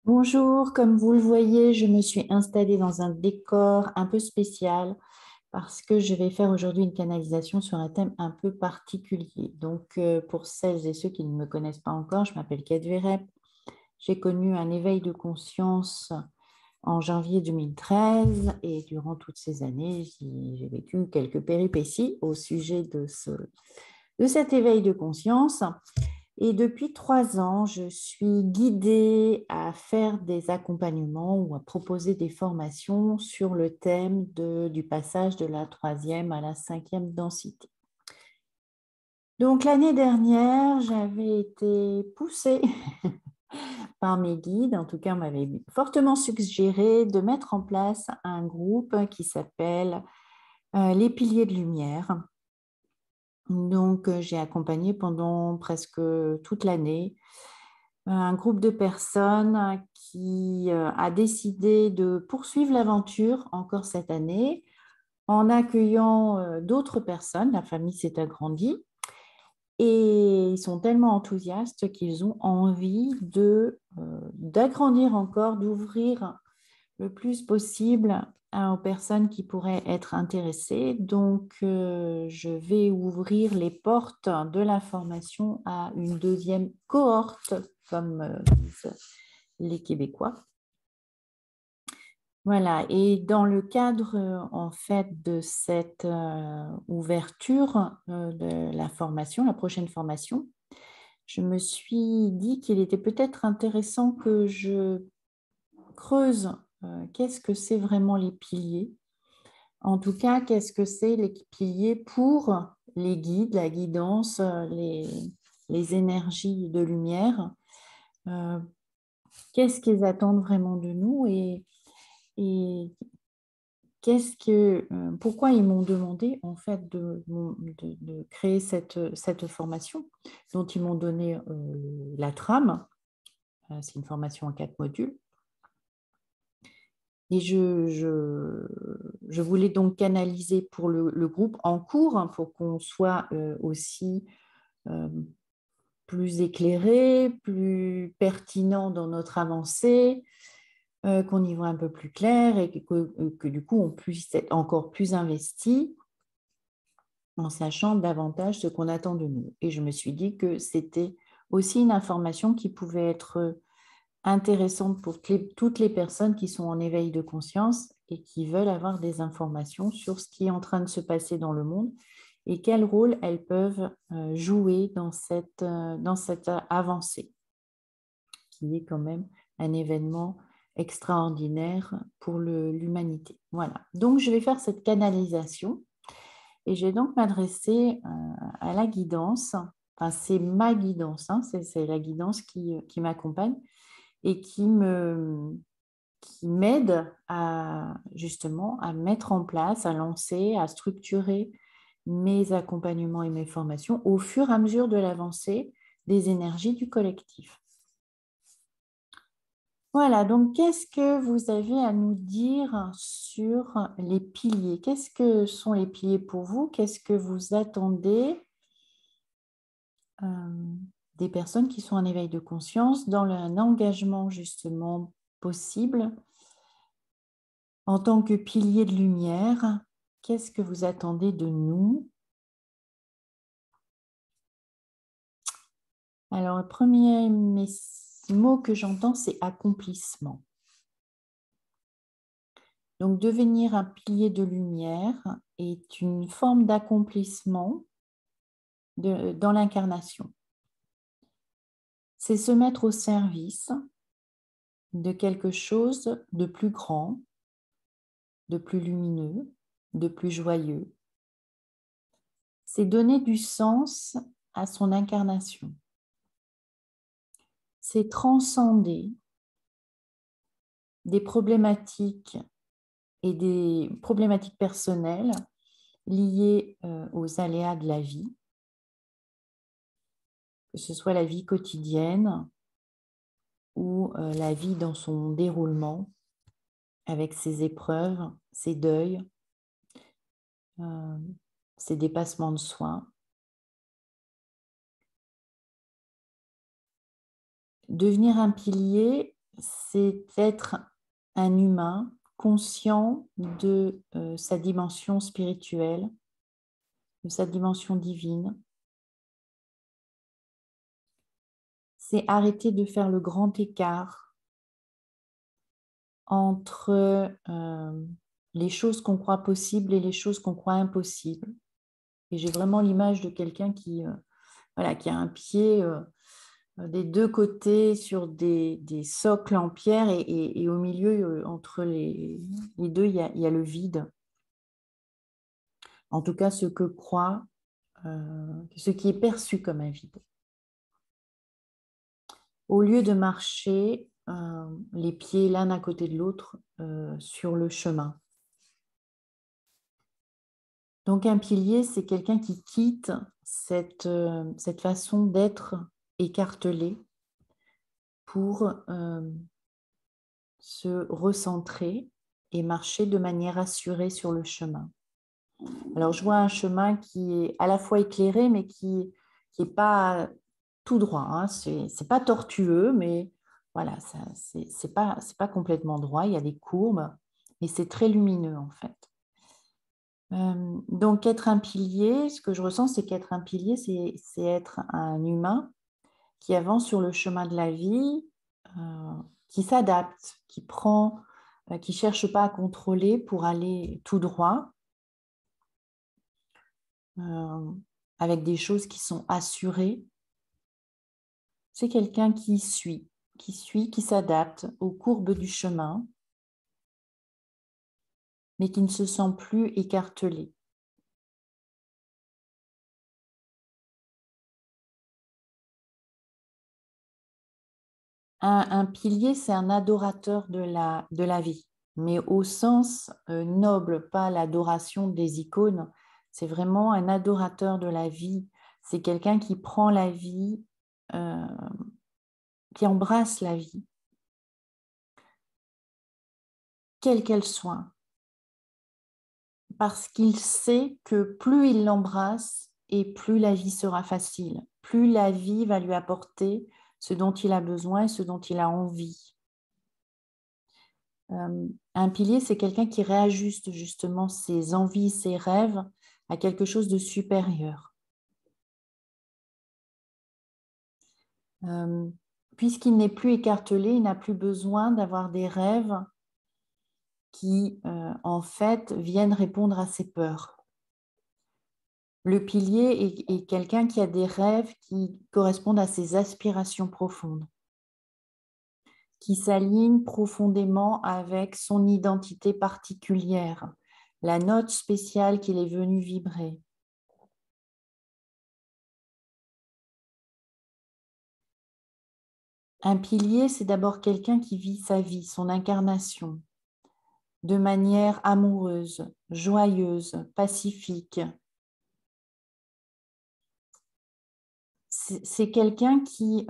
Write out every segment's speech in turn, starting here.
Bonjour, comme vous le voyez, je me suis installée dans un décor un peu spécial parce que je vais faire aujourd'hui une canalisation sur un thème un peu particulier. Pour celles et ceux qui ne me connaissent pas encore, je m'appelle Kate Verep. J'ai connu un éveil de conscience en janvier 2013 et durant toutes ces années, j'ai vécu quelques péripéties au sujet de cet éveil de conscience. Et depuis 3 ans, je suis guidée à faire des accompagnements ou à proposer des formations sur le thème du passage de la troisième à la cinquième densité. Donc l'année dernière, j'avais été poussée par mes guides, en tout cas, on m'avait fortement suggéré de mettre en place un groupe qui s'appelle les piliers de lumière. J'ai accompagné pendant presque toute l'année un groupe de personnes qui a décidé de poursuivre l'aventure encore cette année en accueillant d'autres personnes. La famille s'est agrandie et ils sont tellement enthousiastes qu'ils ont envie d'agrandir encore, d'ouvrir le plus possible aux personnes qui pourraient être intéressées. Je vais ouvrir les portes de la formation à une deuxième cohorte, comme disent les Québécois. Voilà, et dans le cadre en fait de cette ouverture de la formation, la prochaine formation, je me suis dit qu'il était peut-être intéressant que je creuse qu'est-ce que c'est vraiment les piliers. En tout cas, qu'est-ce que c'est les piliers pour les guides, la guidance, les énergies de lumière. Euh, Qu'est-ce qu'ils attendent vraiment de nous et pourquoi ils m'ont demandé en fait de créer cette formation dont ils m'ont donné la trame. C'est une formation en 4 modules. Et je voulais donc canaliser pour le groupe en cours pour qu'on soit aussi euh, plus éclairé, plus pertinent dans notre avancée, qu'on y voit un peu plus clair et que du coup on puisse être encore plus investi en sachant davantage ce qu'on attend de nous. Et je me suis dit que c'était aussi une information qui pouvait être intéressante pour toutes les personnes qui sont en éveil de conscience et qui veulent avoir des informations sur ce qui est en train de se passer dans le monde et quel rôle elles peuvent jouer dans cette avancée, qui est quand même un événement extraordinaire pour l'humanité. Voilà, donc je vais faire cette canalisation et je vais donc m'adresser à la guidance. Enfin, c'est ma guidance, hein, c'est la guidance qui m'accompagne et qui m'aide à justement à mettre en place, à lancer, à structurer mes accompagnements et mes formations au fur et à mesure de l'avancée des énergies du collectif. Voilà, donc qu'est-ce que vous avez à nous dire sur les piliers? Qu'est-ce que sont les piliers pour vous? Qu'est-ce que vous attendez des personnes qui sont en éveil de conscience dans un engagement justement possible en tant que pilier de lumière? Qu'est-ce que vous attendez de nous? Alors, le premier mot que j'entends, c'est accomplissement. Donc, devenir un pilier de lumière est une forme d'accomplissement dans l'incarnation. C'est se mettre au service de quelque chose de plus grand, de plus lumineux, de plus joyeux. C'est donner du sens à son incarnation. C'est transcender des problématiques et des problématiques personnelles liées aux aléas de la vie, que ce soit la vie quotidienne ou la vie dans son déroulement, avec ses épreuves, ses deuils, euh, ses dépassements de soi. Devenir un pilier, c'est être un humain conscient de sa dimension spirituelle, de sa dimension divine. C'est arrêter de faire le grand écart entre les choses qu'on croit possibles et les choses qu'on croit impossibles. Et j'ai vraiment l'image de quelqu'un voilà, qui a un pied des deux côtés sur des socles en pierre et au milieu, entre les deux, il y a le vide. En tout cas, ce qui est perçu comme un vide. Au lieu de marcher les pieds l'un à côté de l'autre sur le chemin. Donc un pilier, c'est quelqu'un qui quitte cette façon d'être écartelé pour se recentrer et marcher de manière assurée sur le chemin. Alors je vois un chemin qui est à la fois éclairé, mais qui est pas tout droit. Hein. C'est pas tortueux, mais voilà, c'est pas complètement droit. Il y a des courbes, mais c'est très lumineux en fait. Donc être un pilier, ce que je ressens, c'est qu'être un pilier, c'est être un humain qui avance sur le chemin de la vie, qui s'adapte, qui cherche pas à contrôler pour aller tout droit, avec des choses qui sont assurées. C'est quelqu'un qui suit, qui s'adapte aux courbes du chemin, mais qui ne se sent plus écartelé. Un pilier, c'est un adorateur de la vie, mais au sens noble, pas l'adoration des icônes. C'est vraiment un adorateur de la vie. C'est quelqu'un qui prend la vie, qui embrasse la vie, quelle qu'elle soit, parce qu'il sait que plus il l'embrasse et plus la vie sera facile, plus la vie va lui apporter ce dont il a besoin et ce dont il a envie. Un pilier, c'est quelqu'un qui réajuste justement ses envies, ses rêves à quelque chose de supérieur. Puisqu'il n'est plus écartelé, il n'a plus besoin d'avoir des rêves qui, en fait, viennent répondre à ses peurs. Le pilier est quelqu'un qui a des rêves qui correspondent à ses aspirations profondes, qui s'alignent profondément avec son identité particulière, la note spéciale qu'il est venu vibrer. Un pilier, c'est d'abord quelqu'un qui vit sa vie, son incarnation, de manière amoureuse, joyeuse, pacifique. C'est quelqu'un qui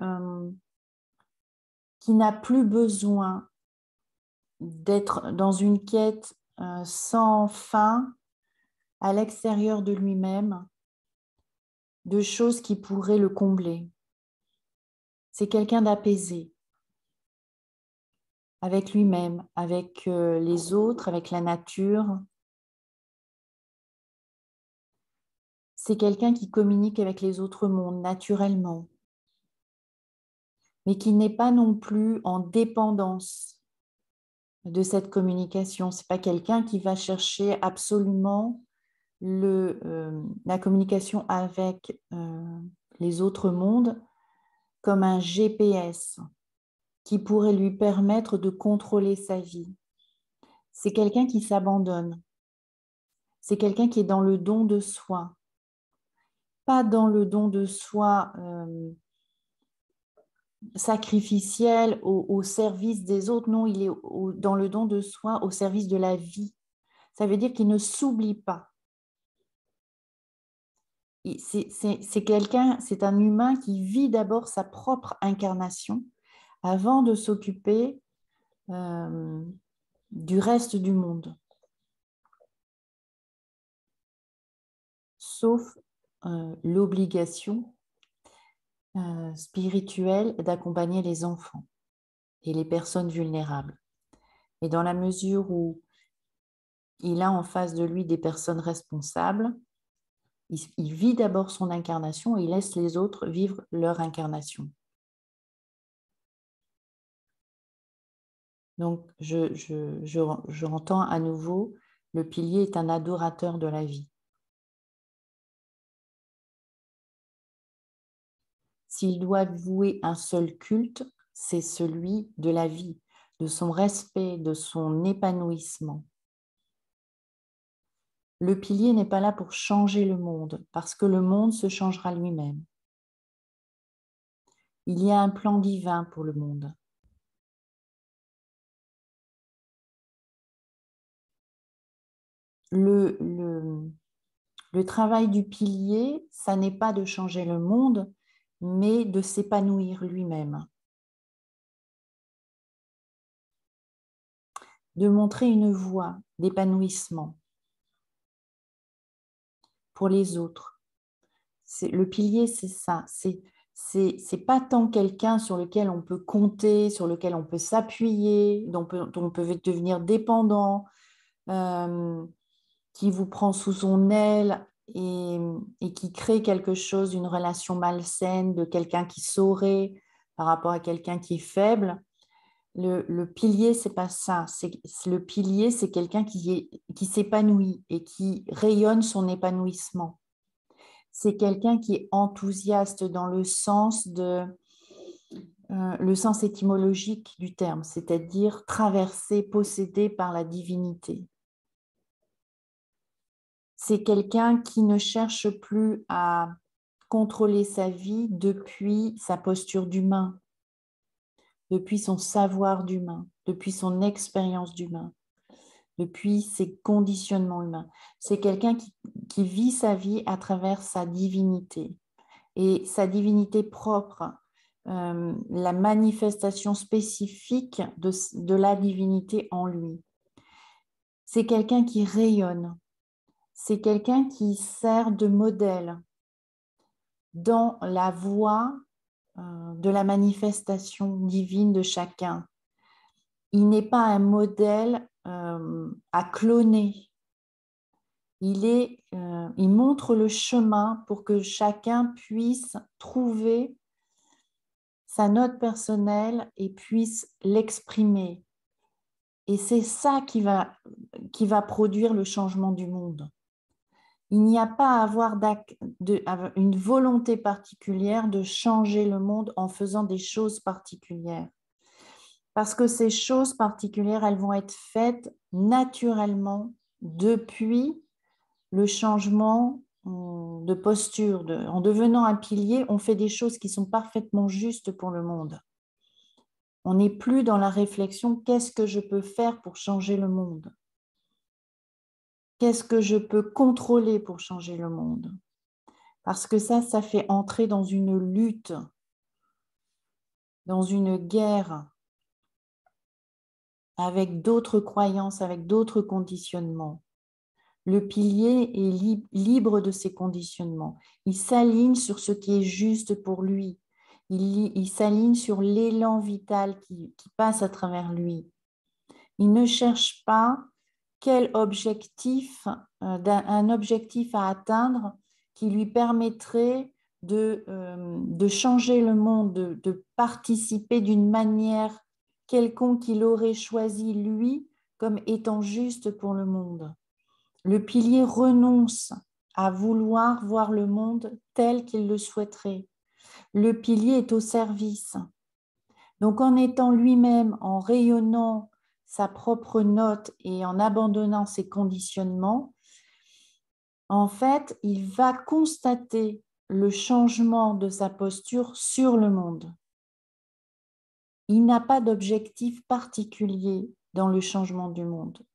n'a plus besoin d'être dans une quête sans fin à l'extérieur de lui-même, de choses qui pourraient le combler. C'est quelqu'un d'apaisé avec lui-même, avec les autres, avec la nature. C'est quelqu'un qui communique avec les autres mondes naturellement, mais qui n'est pas non plus en dépendance de cette communication. Ce n'est pas quelqu'un qui va chercher absolument la communication avec les autres mondes comme un GPS qui pourrait lui permettre de contrôler sa vie. C'est quelqu'un qui s'abandonne. C'est quelqu'un qui est dans le don de soi. Pas dans le don de soi sacrificiel au service des autres. Non, il est dans le don de soi au service de la vie. Ça veut dire qu'il ne s'oublie pas. C'est quelqu'un, c'est un humain qui vit d'abord sa propre incarnation avant de s'occuper du reste du monde. Sauf l'obligation spirituelle d'accompagner les enfants. et les personnes vulnérables. Et dans la mesure où il a en face de lui des personnes responsables, il vit d'abord son incarnation et il laisse les autres vivre leur incarnation. Donc, je entends à nouveau, le pilier est un adorateur de la vie. S'il doit vouer un seul culte, c'est celui de la vie, de son respect, de son épanouissement. Le pilier n'est pas là pour changer le monde, parce que le monde se changera lui-même. Il y a un plan divin pour le monde. Le travail du pilier, ça n'est pas de changer le monde, mais de s'épanouir lui-même. De montrer une voie d'épanouissement pour les autres. Le pilier, c'est ça. C'est pas tant quelqu'un sur lequel on peut compter, sur lequel on peut s'appuyer, dont on peut devenir dépendant, qui vous prend sous son aile et qui crée quelque chose, une relation malsaine de quelqu'un qui saurait par rapport à quelqu'un qui est faible. Le pilier, c'est pas ça. Le pilier, c'est quelqu'un qui s'épanouit et qui rayonne son épanouissement. C'est quelqu'un qui est enthousiaste dans le sens le sens étymologique du terme, c'est-à-dire traversé, possédé par la divinité. C'est quelqu'un qui ne cherche plus à contrôler sa vie depuis sa posture d'humain, depuis son savoir d'humain, depuis son expérience d'humain, depuis ses conditionnements humains. C'est quelqu'un qui vit sa vie à travers sa divinité et sa divinité propre, la manifestation spécifique de la divinité en lui. C'est quelqu'un qui rayonne, c'est quelqu'un qui sert de modèle dans la voie de la manifestation divine de chacun. Il n'est pas un modèle à cloner. Il montre le chemin pour que chacun puisse trouver sa note personnelle et puisse l'exprimer. Et c'est ça qui va produire le changement du monde. Il n'y a pas à avoir une volonté particulière de changer le monde en faisant des choses particulières. Parce que ces choses particulières, elles vont être faites naturellement depuis le changement de posture. En devenant un pilier, on fait des choses qui sont parfaitement justes pour le monde. On n'est plus dans la réflexion, qu'est-ce que je peux faire pour changer le monde? Qu'est-ce que je peux contrôler pour changer le monde? Parce que ça fait entrer dans une lutte, dans une guerre avec d'autres croyances, avec d'autres conditionnements. Le pilier est libre de ses conditionnements. Il s'aligne sur ce qui est juste pour lui. Il s'aligne sur l'élan vital qui passe à travers lui. Il ne cherche pas quel objectif, un objectif à atteindre qui lui permettrait de changer le monde, de participer d'une manière quelconque qu'il aurait choisi lui comme étant juste pour le monde. Le pilier renonce à vouloir voir le monde tel qu'il le souhaiterait. Le pilier est au service. Donc en étant lui-même, en rayonnant sa propre note et en abandonnant ses conditionnements, en fait, il va constater le changement de sa posture sur le monde. Il n'a pas d'objectif particulier dans le changement du monde.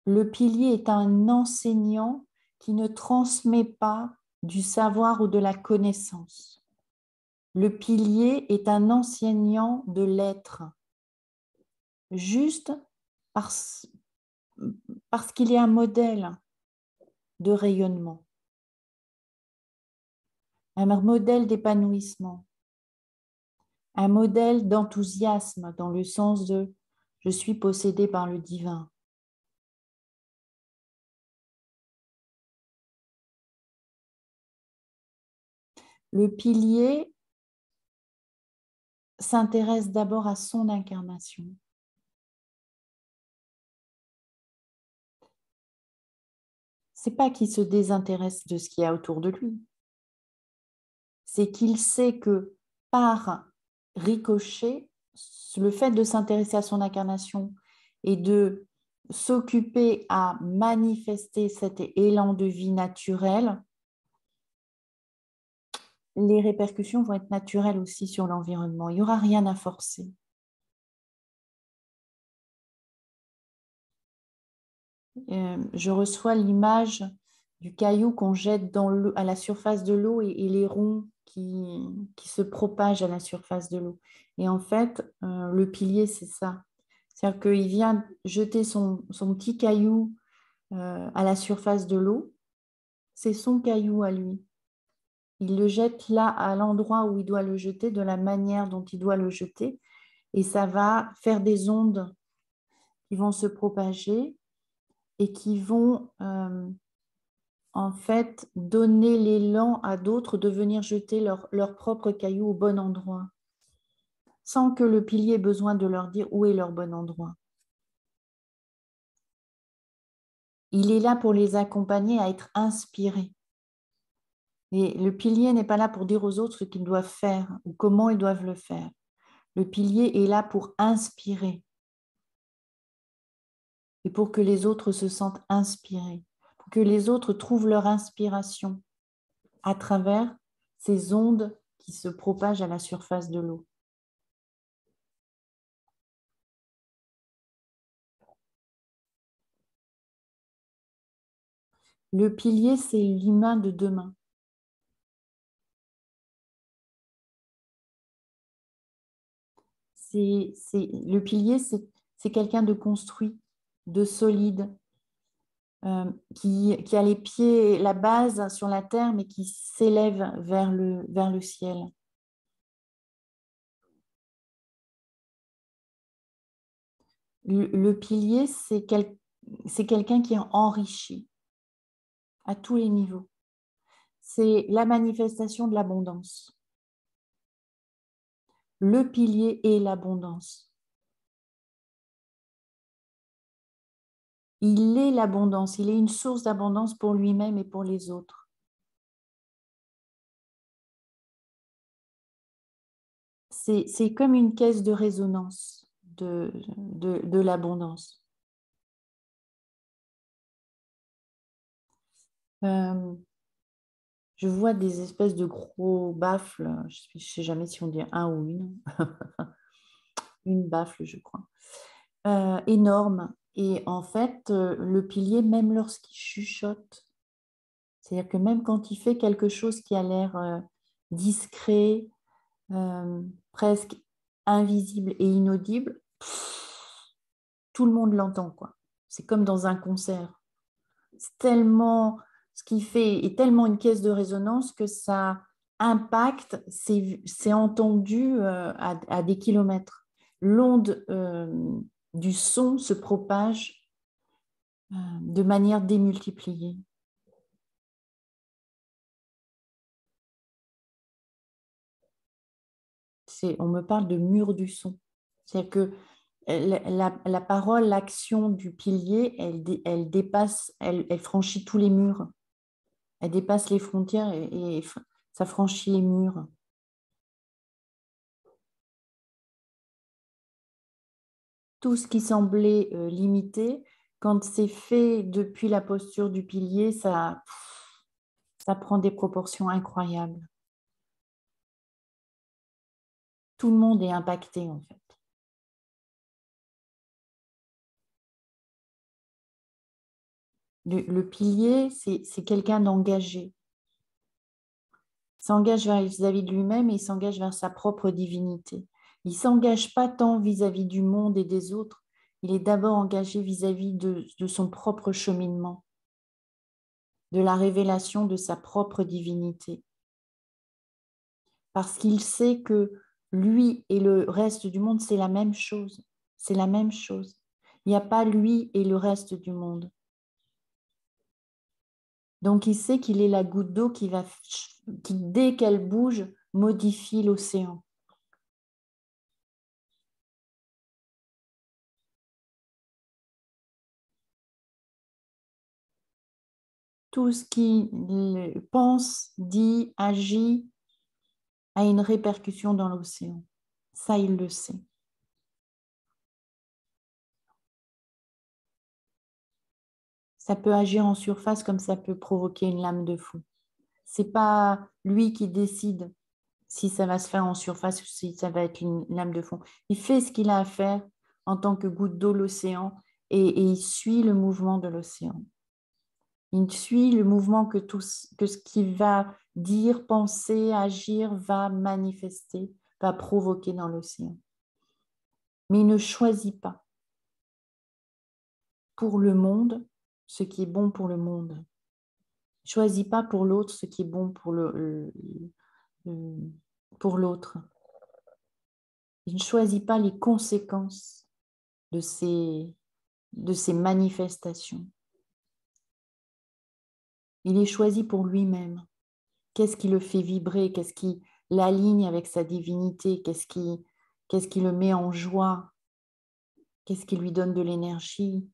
Le pilier est un enseignant qui ne transmet pas du savoir ou de la connaissance. Le pilier est un enseignant de l'être, juste parce qu'il est un modèle de rayonnement. un modèle d'épanouissement, un modèle d'enthousiasme dans le sens de je suis possédé par le divin. Le pilier s'intéresse d'abord à son incarnation. C'est pas qu'il se désintéresse de ce qu'il y a autour de lui. C'est qu'il sait que par ricochet, le fait de s'intéresser à son incarnation et de s'occuper à manifester cet élan de vie naturel, les répercussions vont être naturelles aussi sur l'environnement. Il n'y aura rien à forcer. Je reçois l'image du caillou qu'on jette à la surface de l'eau et les ronds qui se propagent à la surface de l'eau. Et en fait, le pilier, c'est ça. C'est-à-dire qu'il vient jeter son petit caillou à la surface de l'eau. C'est son caillou à lui. Il le jette là, à l'endroit où il doit le jeter, de la manière dont il doit le jeter. Et ça va faire des ondes qui vont se propager et qui vont en fait donner l'élan à d'autres de venir jeter leur propre caillou au bon endroit, sans que le pilier ait besoin de leur dire où est leur bon endroit. Il est là pour les accompagner à être inspirés. Et le pilier n'est pas là pour dire aux autres ce qu'ils doivent faire ou comment ils doivent le faire. Le pilier est là pour inspirer et pour que les autres se sentent inspirés, pour que les autres trouvent leur inspiration à travers ces ondes qui se propagent à la surface de l'eau. Le pilier, c'est l'humain de demain. Le pilier, c'est quelqu'un de construit, de solide, qui a les pieds, la base sur la terre, mais qui s'élève vers le ciel. Le pilier, c'est quelqu'un qui est enrichi à tous les niveaux. C'est la manifestation de l'abondance. Le pilier est l'abondance. Il est l'abondance, il est une source d'abondance pour lui-même et pour les autres. C'est comme une caisse de résonance de l'abondance. Je vois des espèces de gros baffles, je ne sais jamais si on dit un ou une baffle, je crois, énorme. Et en fait, le pilier, même lorsqu'il chuchote, c'est-à-dire que même quand il fait quelque chose qui a l'air discret, presque invisible et inaudible, tout le monde l'entend, quoi. C'est comme dans un concert. C'est tellement, ce qu'il fait est tellement une caisse de résonance que ça impacte, c'est entendu à des kilomètres. L'onde du son se propage de manière démultipliée. On me parle de mur du son. C'est-à-dire que la parole, l'action du pilier, elle dépasse, elle franchit tous les murs. Elle dépasse les frontières et ça franchit les murs. Tout ce qui semblait limité, quand c'est fait depuis la posture du pilier, ça prend des proportions incroyables. Tout le monde est impacté en fait. Le pilier, c'est quelqu'un d'engagé. Il s'engage vis-à-vis de lui-même et il s'engage vers sa propre divinité. Il ne s'engage pas tant vis-à-vis du monde et des autres, il est d'abord engagé vis-à-vis de son propre cheminement, de la révélation de sa propre divinité. parce qu'il sait que lui et le reste du monde, c'est la même chose. C'est la même chose. Il n'y a pas lui et le reste du monde. Donc, il sait qu'il est la goutte d'eau qui, dès qu'elle bouge, modifie l'océan. Tout ce qu'il pense, dit, agit a une répercussion dans l'océan. Ça, il le sait. Ça peut agir en surface comme ça peut provoquer une lame de fond. C'est pas lui qui décide si ça va se faire en surface ou si ça va être une lame de fond. Il fait ce qu'il a à faire en tant que goutte d'eau l'océan et il suit le mouvement de l'océan. Il suit le mouvement que ce qu'il va dire, penser, agir va manifester, va provoquer dans l'océan. Mais il ne choisit pas pour le monde ce qui est bon pour le monde. Il ne choisit pas pour l'autre ce qui est bon pour l'autre. Il ne choisit pas les conséquences de ces manifestations. Il est choisi pour lui-même. Qu'est-ce qui le fait vibrer? Qu'est-ce qui l'aligne avec sa divinité? Qu'est-ce qui le met en joie? Qu'est-ce qui lui donne de l'énergie?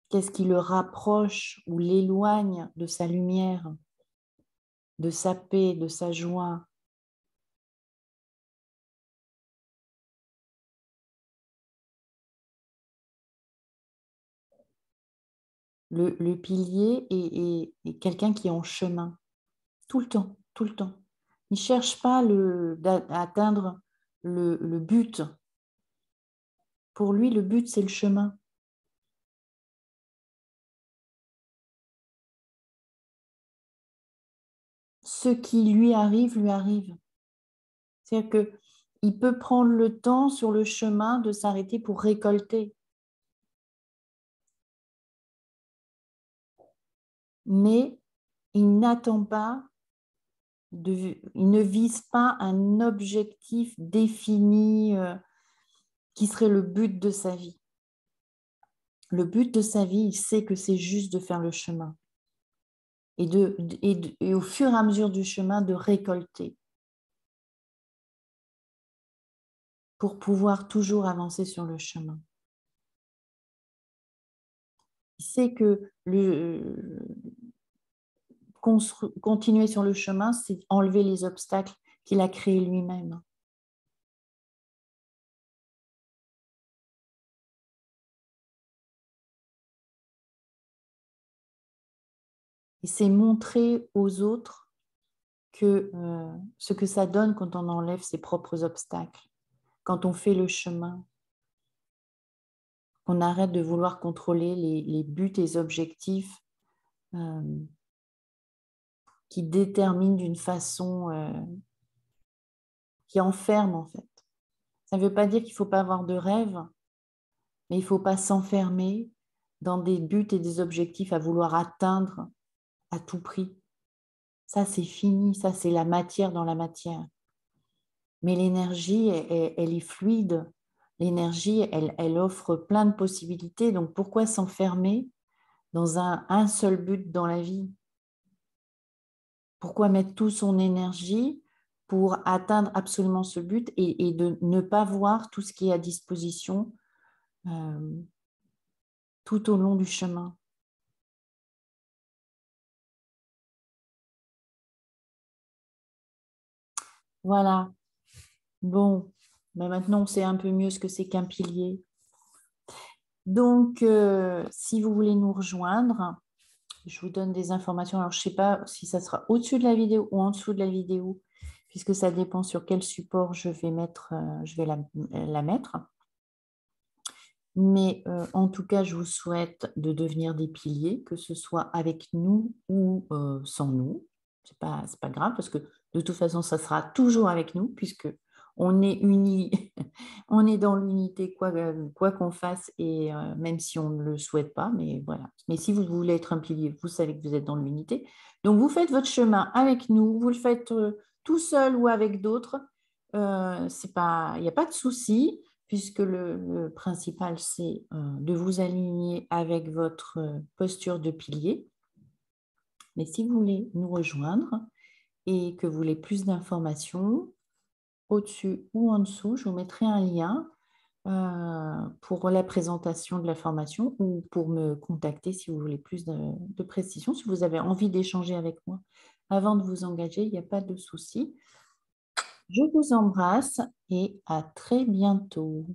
Qu'est-ce qui le rapproche ou l'éloigne de sa lumière, de sa paix, de sa joie? Le pilier est quelqu'un qui est en chemin, tout le temps, tout le temps. Il ne cherche pas à atteindre le but. Pour lui, le but, c'est le chemin. Ce qui lui arrive, lui arrive. C'est-à-dire qu'il peut prendre le temps sur le chemin de s'arrêter pour récolter. Mais il n'attend pas, il ne vise pas un objectif défini qui serait le but de sa vie. Le but de sa vie, il sait que c'est juste de faire le chemin. Et au fur et à mesure du chemin, de récolter. Pour pouvoir toujours avancer sur le chemin. Il sait que continuer sur le chemin, c'est enlever les obstacles qu'il a créés lui-même. Et c'est montrer aux autres ce que ça donne quand on enlève ses propres obstacles, quand on fait le chemin, qu'on arrête de vouloir contrôler les buts et les objectifs qui déterminent d'une façon qui enferme en fait. Ça ne veut pas dire qu'il ne faut pas avoir de rêve, mais il ne faut pas s'enfermer dans des buts et des objectifs à vouloir atteindre à tout prix. Ça, c'est fini, ça, c'est la matière dans la matière. Mais l'énergie, elle est fluide. L'énergie, elle offre plein de possibilités. Donc, pourquoi s'enfermer dans un seul but dans la vie? Pourquoi mettre toute son énergie pour atteindre absolument ce but et de ne pas voir tout ce qui est à disposition tout au long du chemin? Voilà. Bon, ben maintenant on sait un peu mieux ce que c'est qu'un pilier. Donc, si vous voulez nous rejoindre, je vous donne des informations. Alors, je ne sais pas si ça sera au-dessus de la vidéo ou en dessous de la vidéo, puisque ça dépend sur quel support je vais la mettre. Mais en tout cas, je vous souhaite de devenir des piliers, que ce soit avec nous ou sans nous. C'est pas grave, parce que de toute façon, ça sera toujours avec nous, puisque on est unis, on est dans l'unité quoi qu'on fasse, et même si on ne le souhaite pas, mais voilà. Mais si vous voulez être un pilier, vous savez que vous êtes dans l'unité. Donc, vous faites votre chemin avec nous, vous le faites tout seul ou avec d'autres, il n'y a pas de souci, puisque le principal, c'est de vous aligner avec votre posture de pilier. Mais si vous voulez nous rejoindre et que vous voulez plus d'informations, au-dessus ou en dessous, je vous mettrai un lien pour la présentation de la formation ou pour me contacter si vous voulez plus de précision. Si vous avez envie d'échanger avec moi avant de vous engager, il n'y a pas de souci. Je vous embrasse et à très bientôt.